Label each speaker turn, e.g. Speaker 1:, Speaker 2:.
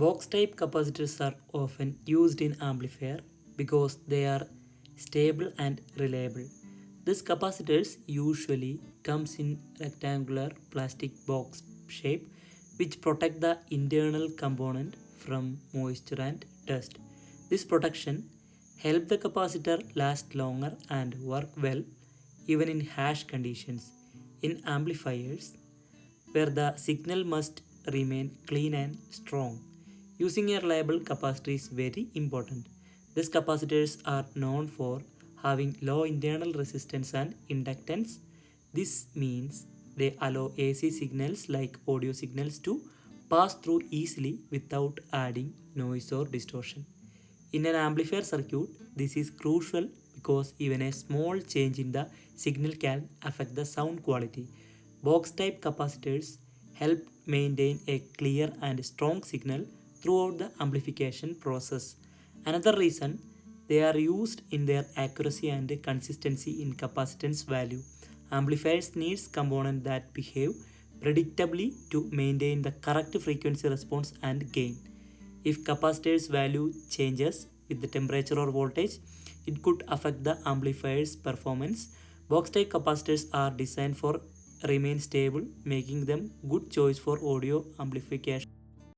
Speaker 1: Box type capacitors are often used in amplifier because they are stable and reliable. These capacitors usually comes in rectangular plastic box shape which protect the internal component from moisture and dust. This protection help the capacitor last longer and work well even in harsh conditions. In amplifiers, where the signal must remain clean and strong. Using a reliable capacitor is very important. These capacitors are known for having low internal resistance and inductance. This means they allow AC signals like audio signals to pass through easily without adding noise or distortion. In an amplifier circuit, this is crucial because even a small change in the signal can affect the sound quality. Box type capacitors help maintain a clear and strong signal throughout the amplification process. Another reason they are used in their accuracy and consistency in capacitance value. Amplifiers needs components that behave predictably to maintain the correct frequency response and gain. If capacitor's value changes with the temperature or voltage, it could affect the amplifier's performance. Box type capacitors are designed for remain stable, making them good choice for audio amplification.